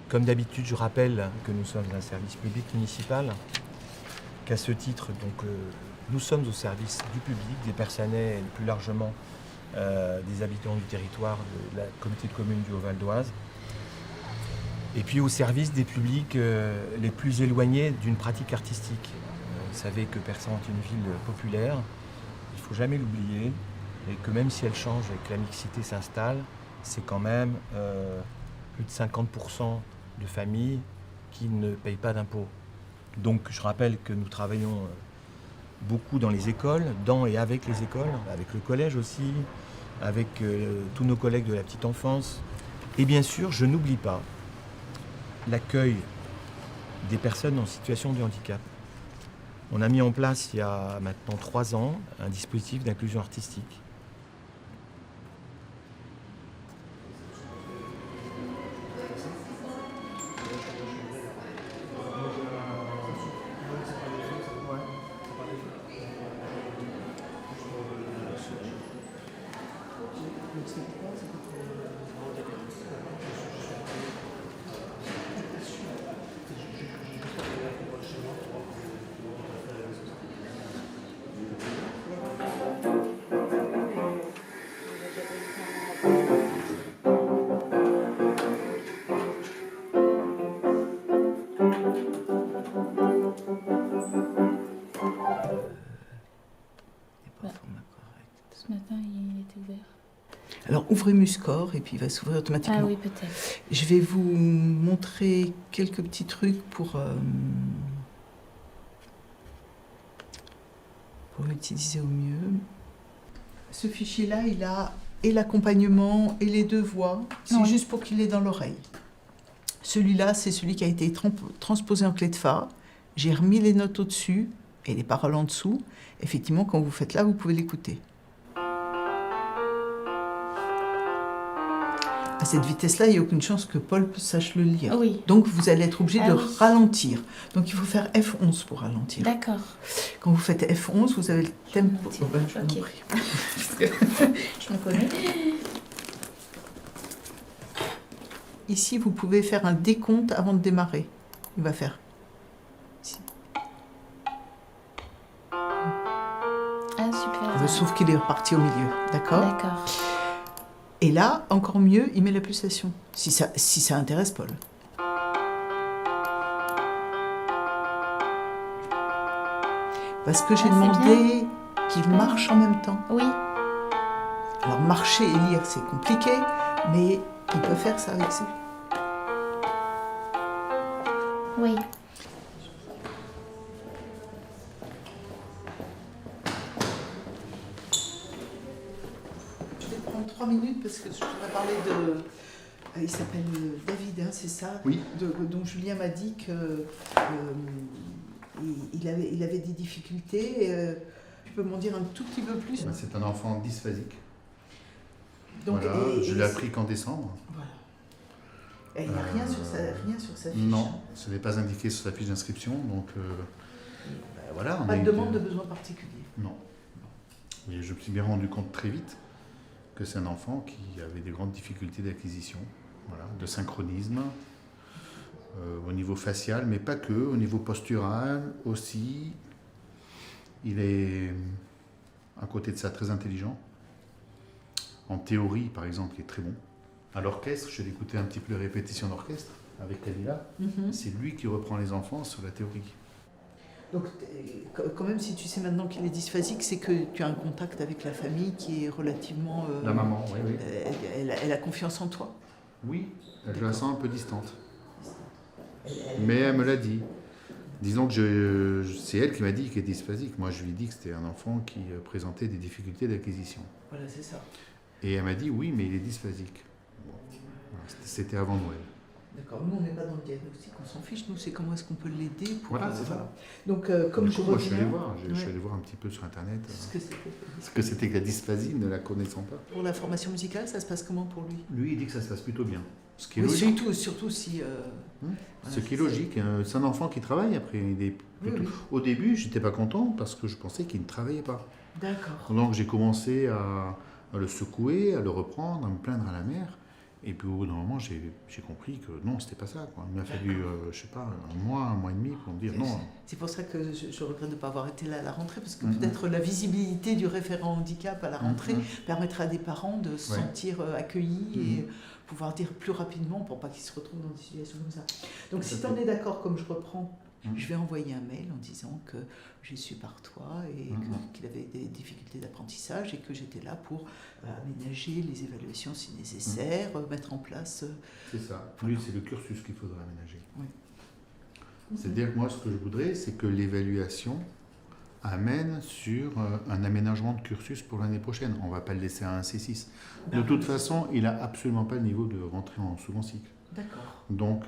Comme d'habitude, je rappelle que nous sommes un service public municipal, qu'à ce titre, nous sommes au service du public, des personnels et plus largement des habitants du territoire de la communauté de communes du Haut-Val d'Oise, et puis au service des publics les plus éloignés d'une pratique artistique. Vous savez que Persan est une ville populaire, il ne faut jamais l'oublier, et que même si elle change et que la mixité s'installe, c'est quand même plus de 50% de familles qui ne payent pas d'impôts. Donc je rappelle que nous travaillons beaucoup dans les écoles, dans et avec les écoles, avec le collège aussi, avec tous nos collègues de la petite enfance. Et bien sûr, je n'oublie pas l'accueil des personnes en situation de handicap. On a mis en place il y a maintenant 3 ans un dispositif d'inclusion artistique. Ce matin, il était ouvert. Alors, ouvrez Muscore et puis il va s'ouvrir automatiquement. Ah oui, peut-être. Je vais vous montrer quelques petits trucs pour l'utiliser au mieux. Ce fichier-là, il a et l'accompagnement et les 2 voix. C'est Oui. juste pour qu'il ait dans l'oreille. Celui-là, c'est celui qui a été transposé en clé de Fa. J'ai remis les notes au-dessus et les paroles en dessous. Effectivement, quand vous faites là, vous pouvez l'écouter. À cette vitesse-là, il n'y a aucune chance que Paul sache le lire. Oui. Donc, vous allez être obligé de oui. ralentir. Donc, il faut faire F11 pour ralentir. D'accord. Quand vous faites F11, vous avez le tempo. Je vous en prie. Je me connais. Ici, vous pouvez faire un décompte avant de démarrer. Il va faire. Ici. Ah, super. Sauf qu'il est reparti au milieu. D'accord ? D'accord. Et là, encore mieux, il met la pulsation. Si ça intéresse Paul. Parce que j'ai c'est demandé qu'il marche en même temps. Oui. Alors, marcher et lire, c'est compliqué, mais il peut faire ça avec ça. Oui. Je vais prendre 3 minutes parce que je voudrais parler de... Il s'appelle David, hein, c'est ça ? Oui. Donc Julien m'a dit que il avait des difficultés. Tu peux m'en dire un tout petit peu plus ? C'est un enfant dysphasique. Donc, voilà, je l'ai appris qu'en décembre. Voilà. Et il n'y a rien sur sa fiche. Non, ce n'est pas indiqué sur sa fiche d'inscription, donc voilà. Pas de demande de besoin particulier. Non. Et je me suis bien rendu compte très vite que c'est un enfant qui avait des grandes difficultés d'acquisition, voilà, de synchronisme, au niveau facial, mais pas que, au niveau postural aussi. Il est, à côté de ça, très intelligent. En théorie, par exemple, il est très bon. À l'orchestre, je l'ai écouté un petit peu les répétitions d'orchestre avec Kalila. C'est lui qui reprend les enfants sur la théorie. Donc, quand même, si tu sais maintenant qu'il est dysphasique, c'est que tu as un contact avec la famille qui est relativement... La maman, oui, oui. Elle a confiance en toi. Oui, je la sens un peu distante. Mais elle me l'a dit. Disons que c'est elle qui m'a dit qu'il est dysphasique. Moi, je lui ai dit que c'était un enfant qui présentait des difficultés d'acquisition. Voilà, c'est ça. Et elle m'a dit, oui, mais il est dysphasique. Bon. C'était avant Noël. D'accord, nous on n'est pas dans le diagnostic, on s'en fiche, nous c'est comment est-ce qu'on peut l'aider pour... Voilà, c'est ça. Donc comme du je coup, moi, je suis allé reviens... voir, je suis allé voir un petit peu sur internet Ce que c'était que la dysphasie, ne la connaissant pas. Pour la formation musicale, ça se passe comment pour lui ? Lui, il dit que ça se passe plutôt bien. Ce qui est Oui, logique. surtout si... Ce qui est logique, hein. C'est un enfant qui travaille après. Il est plutôt... Au début, j'étais pas content parce que je pensais qu'il ne travaillait pas. D'accord. Donc j'ai commencé à le secouer, à le reprendre, à me plaindre à la mère. Et puis au bout d'un moment, j'ai compris que non, c'était pas ça, quoi. Il m'a fallu, je sais pas, un mois et demi pour me dire non. C'est pour ça que je regrette de ne pas avoir été là à la rentrée, parce que Mhm. peut-être la visibilité du référent handicap à la rentrée Mhm. permettra à des parents de se sentir accueillis et pouvoir dire plus rapidement pour pas qu'ils se retrouvent dans des situations comme ça. Donc si tu en es d'accord, comme je reprends, je vais envoyer un mail en disant que j'ai su par toi et qu'il avait des difficultés d'apprentissage et que j'étais là pour aménager les évaluations si nécessaire, mettre en place... C'est ça. Lui, c'est le cursus qu'il faudrait aménager. Oui. C'est-à-dire que moi, ce que je voudrais, c'est que l'évaluation amène sur un aménagement de cursus pour l'année prochaine. On ne va pas le laisser à un C6. De toute façon, il n'a absolument pas le niveau de rentrer en second cycle. D'accord. Donc,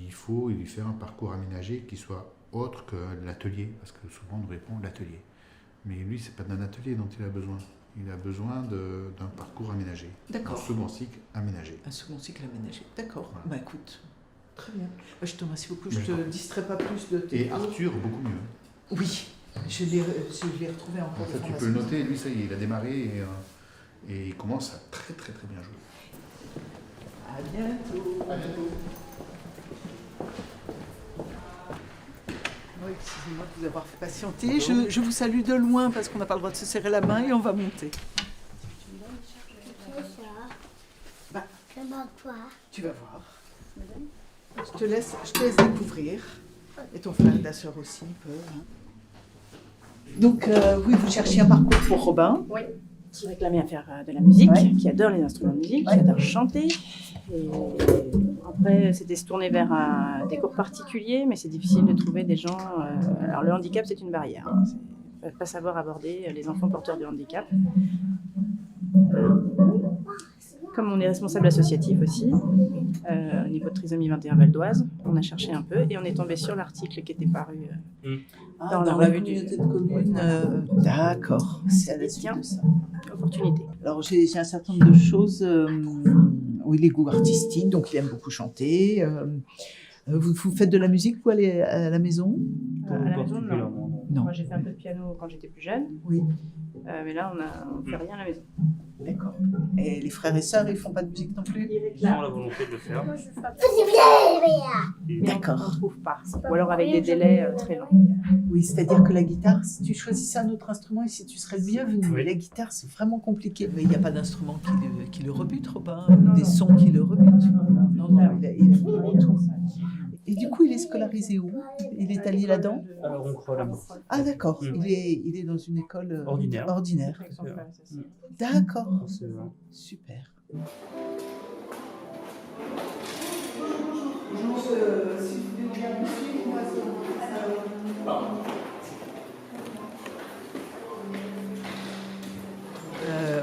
il faut lui faire un parcours aménagé qui soit autre que l'atelier, parce que souvent on nous répond l'atelier. Mais lui, ce n'est pas d'un atelier dont il a besoin. Il a besoin d'un parcours aménagé. D'accord. Un second cycle aménagé. Un second cycle aménagé. D'accord. Voilà. Bah écoute, très bien. Bah, je te remercie beaucoup. Mais Je je t'en te prie. distrais pas plus de tes Et cours. Arthur, beaucoup mieux. Oui, je l'ai retrouvé encore. En fait, tu peux le noter, lui, ça y est, il a démarré et il commence à très très très bien jouer. À bientôt. À bientôt. Oui, excusez-moi de vous avoir fait patienter. Je vous salue de loin parce qu'on n'a pas le droit de se serrer la main et on va monter. Bah, tu vas voir. Je te laisse découvrir. Et ton frère et ta sœur aussi peuvent. Hein. Donc, oui, vous cherchiez un parcours pour Robin. Oui, qui réclamait à faire de la musique, Ouais. qui adore les instruments de musique, Ouais. qui adore chanter. Et après, c'était se tourner vers des cours particuliers, mais c'est difficile de trouver des gens. Alors, le handicap, c'est une barrière. Hein. C'est pas savoir aborder les enfants porteurs de handicap. Comme on est responsable associatif aussi, au niveau de Trisomie 21 Val d'Oise, on a cherché un peu et on est tombé sur l'article qui était paru dans la la revue communauté de communes. D'accord, c'est à la suite de ça. Opportunité. Alors, j'ai un certain nombre de choses. Oui, les goûts artistiques, donc il aime beaucoup chanter. Vous faites de la musique, vous, à la maison? À la maison, non. Non. Moi, j'ai fait un peu de piano quand j'étais plus jeune, Oui, mais là, on ne fait rien à la maison. d'accord. Et les frères et sœurs, ils font pas de musique non plus? Ils ont la volonté de le faire. Mais D'accord. on ne trouve pas. Ou alors avec des délais très longs. Oui, c'est-à-dire que la guitare, si tu choisissais un autre instrument, et si tu serais le bienvenu, Oui. la guitare, c'est vraiment compliqué. Mais il n'y a pas d'instrument qui le rebute, Robin, Non, des non. sons qui le rebutent. Non, Ah, il a vraiment tout. Et du coup, il est scolarisé où? Il est allé là-dedans? On croit l'amour. Ah, d'accord. Mm. Il est dans une école Ordinaire. ordinaire. Avec son frère associé. D'accord. Forcément. Super.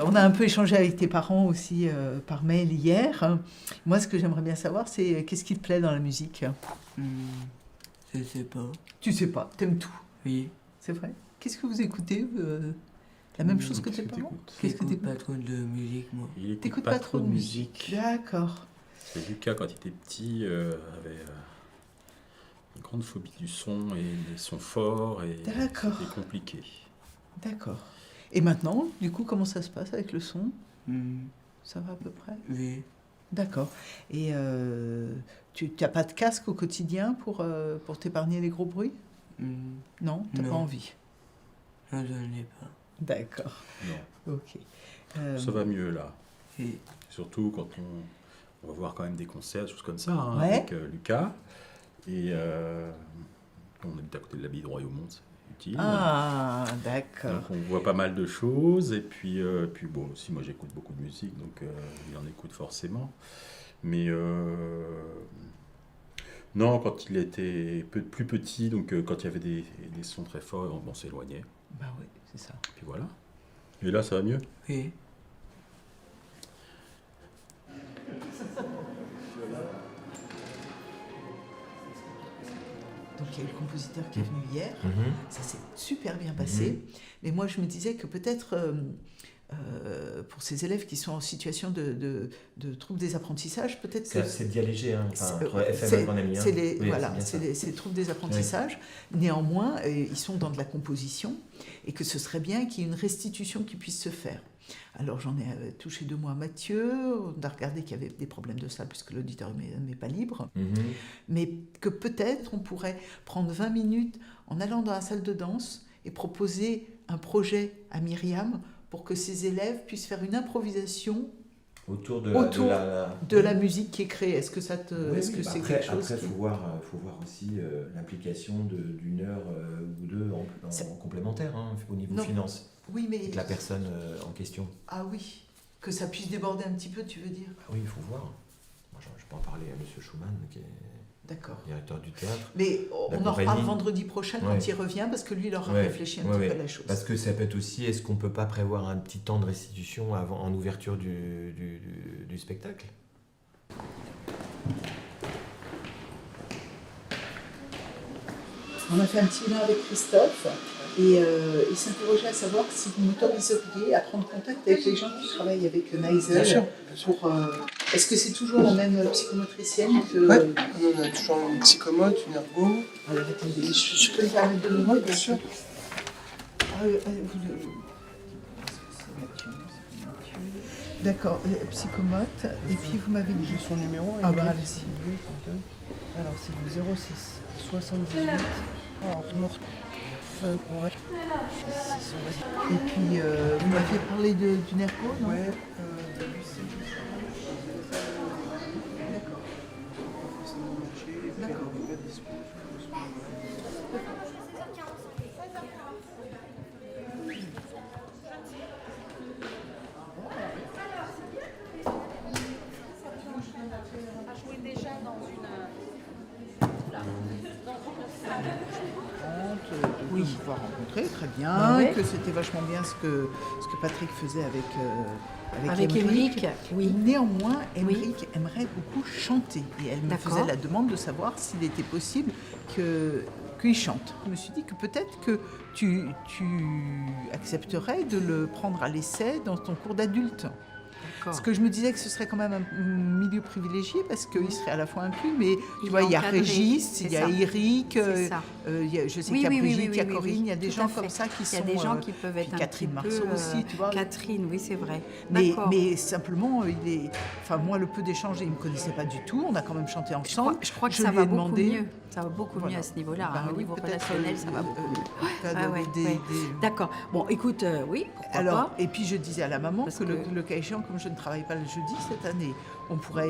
On a un peu échangé avec tes parents aussi par mail hier. Moi, ce que j'aimerais bien savoir, c'est qu'est-ce qui te plaît dans la musique? Je sais pas. Tu sais pas, t'aimes tout. Oui. C'est vrai. Qu'est-ce que vous écoutez La même chose que tes parents? Qu'est-ce que J'écoute t'écoutes? pas trop de musique, moi. Il écoute T'écoutes pas trop de musique. D'accord. Parce que Lucas, quand il était petit, avait une grande phobie du son et des sons forts et D'accord. c'était compliqué. D'accord. Et maintenant, du coup, comment ça se passe avec le son? Ça va à peu près? Oui. D'accord. Et tu n'as pas de casque au quotidien pour t'épargner les gros bruits? Non, t'as pas Non. envie. Non, je n'ai pas. D'accord. Non, Ok. ça va mieux là. Et Surtout quand on va voir quand même des concerts, des choses comme ça, hein, Ouais. avec Lucas. Et on habite à côté de l'abbaye de Royaumont, c'est utile. Ah, d'accord. Donc on voit pas mal de choses. Et puis bon, aussi moi j'écoute beaucoup de musique, donc il en écoute forcément. Mais non, quand il était plus petit, donc quand il y avait des sons très forts, on s'éloignait. Bah oui, c'est ça. Puis voilà. Et là, ça va mieux. oui. Donc il y a eu le compositeur qui est venu hier. Mhm. Ça s'est super bien passé. Mais moi, je me disais que peut-être pour ces élèves qui sont en situation de troubles des apprentissages, peut-être que C'est dialégé, hein. Enfin, c'est- entre FM c'est- et mon ami. Hein. c'est les, Oui, voilà, c'est bien ça. c'est les troubles des apprentissages. Néanmoins, ils sont dans de la composition et que ce serait bien qu'il y ait une restitution qui puisse se faire. Alors j'en ai touché 2 mois à Mathieu, on a regardé qu'il y avait des problèmes de salle puisque l'auditorium n'est pas libre, mais que peut-être on pourrait prendre 20 minutes en allant dans la salle de danse et proposer un projet à Myriam pour que ses élèves puissent faire une improvisation autour de la musique qui est créée. Est-ce que ça te... Oui, est-ce que c'est après, quelque chose après, faut voir aussi l'implication d'une heure ou deux en complémentaire au niveau finance. Oui, mais... Avec la personne en question. Ah oui, que ça puisse déborder un petit peu, tu veux dire? Oui, il faut voir. Moi, je peux en parler à M. Schumann, qui est directeur du théâtre. Mais on en reparle vendredi prochain quand il revient, parce que lui, il aura réfléchi un petit peu à la chose. Parce que ça peut être aussi, est-ce qu'on ne peut pas prévoir un petit temps de restitution en ouverture du spectacle? On a fait un petit lien avec Christophe, et il s'interrogeait à savoir si vous m'autoriseriez à prendre contact avec les gens qui travaillent avec Neisel. Bien sûr. Est-ce que c'est toujours la même psychomotricienne que... Oui, on a toujours une psychomote, une ergo. Alors attendez, je peux me permettre de le voir, bien sûr. D'accord, psychomote, et puis vous m'avez dit... Son numéro. Ah bah allez-y. Alors c'est le 06 78. Alors, et puis vous m'aviez parlé d'une ergo, non? Ouais. D'accord. De vous pouvoir rencontrer, très bien, que c'était vachement bien ce que Patrick faisait avec Émeric. Oui. Néanmoins, Émeric aimerait beaucoup chanter et elle me faisait la demande de savoir s'il était possible qu'il chante. Je me suis dit que peut-être que tu accepterais de le prendre à l'essai dans ton cours d'adulte. Parce que je me disais que ce serait quand même un milieu privilégié parce qu'il serait à la fois inclus, mais tu vois, il y a Régis, il y a Eric, je sais qu'il y a Brigitte, il y a Corinne, il y a des gens comme ça qui sont... Il y a des gens qui peuvent être Catherine un petit Marceau peu, aussi, tu vois. Catherine, oui, c'est vrai. Mais simplement, il est... Enfin, moi, le peu d'échanges, il ne me connaissait pas du tout. On a quand même chanté ensemble. Je crois que ça va beaucoup mieux. Ça va beaucoup mieux à ce niveau-là. Au niveau relationnel, ça va beaucoup mieux. D'accord. Bon, écoute, oui, pourquoi pas. Et puis, je disais à la maman que le cas échéant, comme je ne travaille pas le jeudi cette année, on pourrait,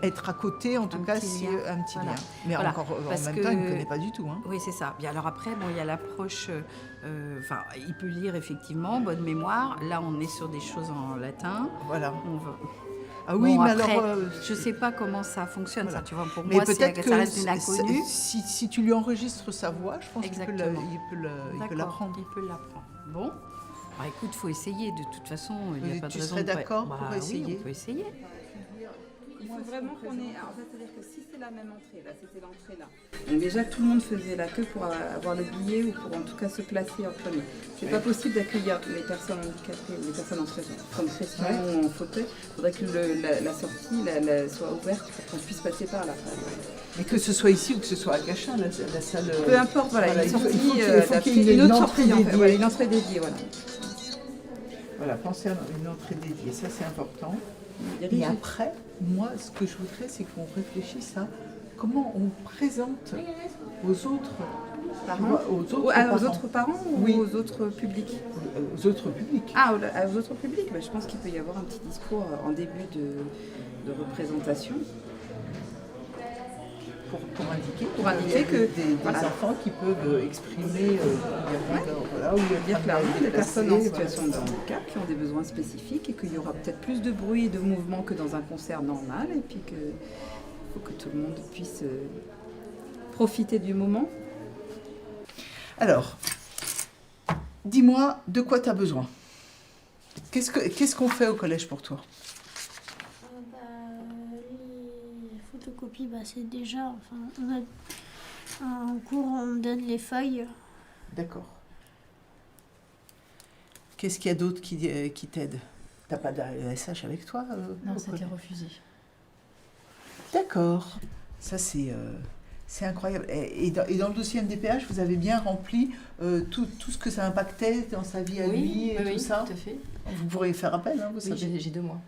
être à côté, en tout cas, un petit lien. Mais encore, en même temps, il ne me connaît pas du tout. Oui, c'est ça. Bien, alors après, il y a l'approche... il peut lire effectivement, bonne mémoire. Là, on est sur des choses en latin. Voilà. Ah oui, mais après, alors... je ne sais pas comment ça fonctionne, ça, tu vois. Pour moi, ça reste une inconnue. Si tu lui enregistres sa voix, je pense qu'il peut l'apprendre. Il peut l'apprendre. Bon. Bah, écoute, il faut essayer. De toute façon, il n'y a pas de raison. Tu serais d'accord pour essayer? Oui, on peut essayer. Il faut vraiment qu'on ait... Alors, c'est-à-dire que si c'est la même entrée, là, c'était l'entrée là. Donc déjà, tout le monde faisait la queue pour avoir le billet ou pour en tout cas se placer en premier. C'est pas possible d'accueillir les personnes handicapées ou les personnes en Christian ou en fauteuil. Il faudrait que la sortie soit ouverte pour qu'on puisse passer par là. Mais que ce soit ici ou que ce soit à Cachin, la salle... Peu importe, voilà, une sortie, il faut qu'il y ait une autre sortie, dédiée. Une entrée dédiée, voilà. Voilà, pensez à une entrée dédiée, ça c'est important. Et après, moi, ce que je voudrais, c'est qu'on réfléchisse à comment on présente aux autres parents. Aux autres parents ou aux autres publics? Aux autres publics. Ah, aux autres publics, je pense qu'il peut y avoir un petit discours en début de représentation. Pour indiquer que des enfants qui peuvent exprimer dire clairement des personnes en situation de handicap qui ont des besoins spécifiques et qu'il y aura peut-être plus de bruit et de mouvement que dans un concert normal et puis qu'il faut que tout le monde puisse profiter du moment. Alors, dis-moi de quoi tu as besoin. Qu'est-ce qu'on fait au collège pour toi? Photocopie, c'est déjà, en cours, on me donne les feuilles. D'accord. Qu'est-ce qu'il y a d'autre qui t'aide? T'as pas d'AESH avec toi Non, c'était refusé. D'accord. Ça, C'est incroyable. Et dans le dossier MDPH, vous avez bien rempli tout ce que ça impactait dans sa vie à lui et tout ça. Tout à fait. Vous pourriez faire appel, hein, vous savez. J'ai 2 mois.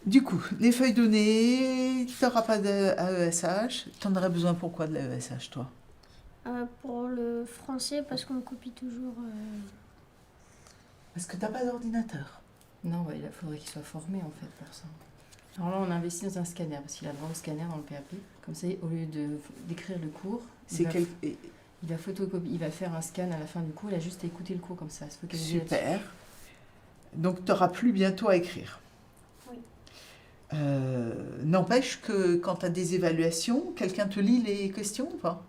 Du coup, les feuilles données, tu n'auras pas d'AESH. Tu en aurais besoin pour quoi de l'AESH, toi? Pour le français, parce qu'on copie toujours. Parce que tu n'as pas d'ordinateur. Non, il faudrait qu'il soit formé en fait pour ça. Alors là, on a investi dans un scanner, parce qu'il a vraiment le scanner dans le PAP. Comme ça, au lieu d'écrire le cours, il va photocopier, il va faire un scan à la fin du cours, il a juste à écouter le cours comme ça, se focaliser là-dessus. Super. Donc, tu n'auras plus bientôt à écrire. Oui. N'empêche que quand tu as des évaluations, quelqu'un te lit les questions ou pas?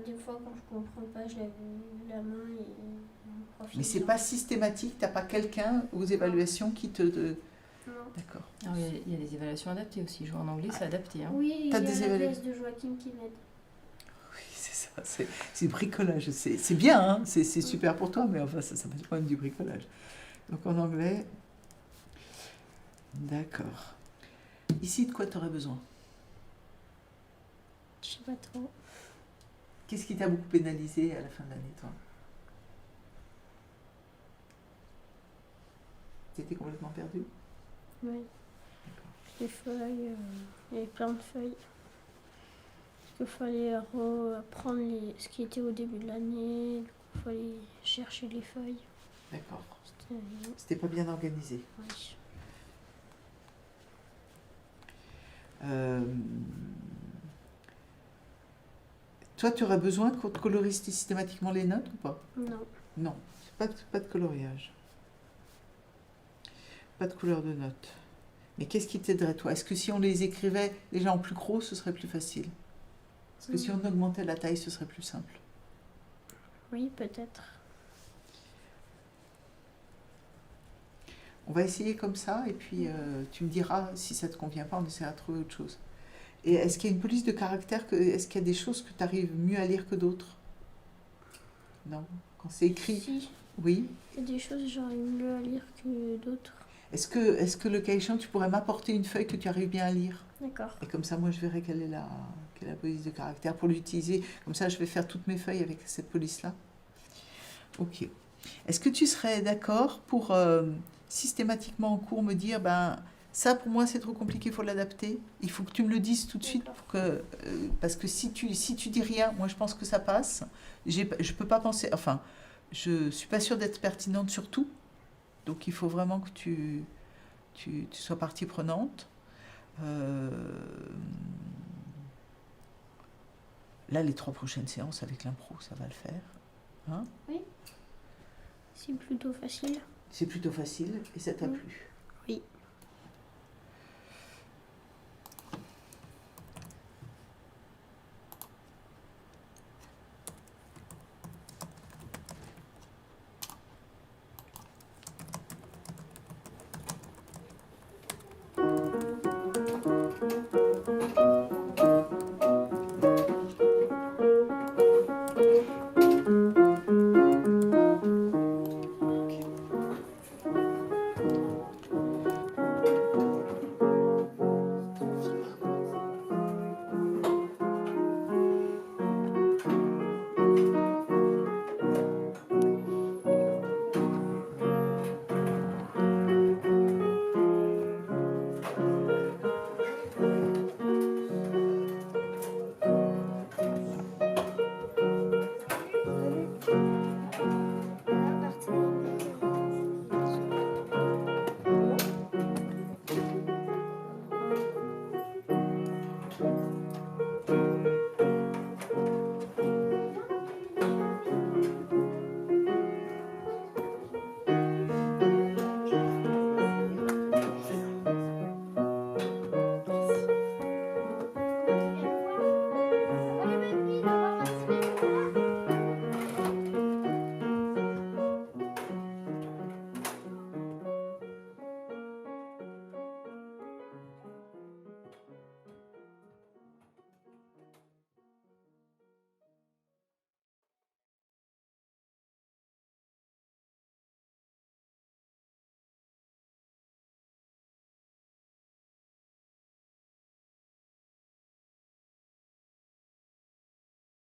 Des fois, quand je comprends pas, je lève la main et mon prof. Mais c'est pas systématique, tu n'as pas quelqu'un aux évaluations qui te... Non. D'accord. Alors, il y a des évaluations adaptées aussi. Jouer en anglais, c'est adapté. Hein. Oui, il y T'as a des la pièce de Joachim qui m'aide. Oui, c'est ça, c'est bricolage. C'est bien, hein, c'est super pour toi, mais enfin, ça fait quand même du bricolage. Donc en anglais, d'accord. Ici, de quoi tu aurais besoin? Je sais pas trop. Qu'est-ce qui t'a beaucoup pénalisé à la fin de l'année, toi? T'étais complètement perdu? Oui. Les feuilles, il y avait plein de feuilles. Parce qu'il fallait reprendre ce qui était au début de l'année, il fallait chercher les feuilles. D'accord. C'était pas bien organisé. Oui. Toi, tu aurais besoin qu'on te colorise systématiquement les notes ou pas? Non. Non, pas de coloriage. Pas de couleur de notes. Mais qu'est-ce qui t'aiderait, toi? Est-ce que si on les écrivait déjà en plus gros, ce serait plus facile? Est-ce que si on augmentait la taille, ce serait plus simple? Oui, peut-être. On va essayer comme ça, et puis tu me diras si ça ne te convient pas, on essaiera de trouver autre chose. Et est-ce qu'il y a une police de caractère? Est-ce qu'il y a des choses que tu arrives mieux à lire que d'autres? Non? Quand c'est écrit? Si. Oui. Il y a des choses que j'arrive mieux à lire que d'autres. Est-ce que le cas échéant, tu pourrais m'apporter une feuille que tu arrives bien à lire? D'accord. Et comme ça, moi, je verrai quelle est la police de caractère pour l'utiliser. Comme ça, je vais faire toutes mes feuilles avec cette police-là. Ok. Est-ce que tu serais d'accord pour systématiquement en cours me dire, ça pour moi c'est trop compliqué, il faut l'adapter. Il faut que tu me le dises tout de suite pour que, parce que si tu dis rien, moi je pense que ça passe. Je peux pas penser, enfin, je suis pas sûre d'être pertinente sur tout. Donc il faut vraiment que tu sois partie prenante. Là, les 3 prochaines séances avec l'impro, ça va le faire. Hein? Oui. C'est plutôt facile. C'est plutôt facile et ça t'a plu.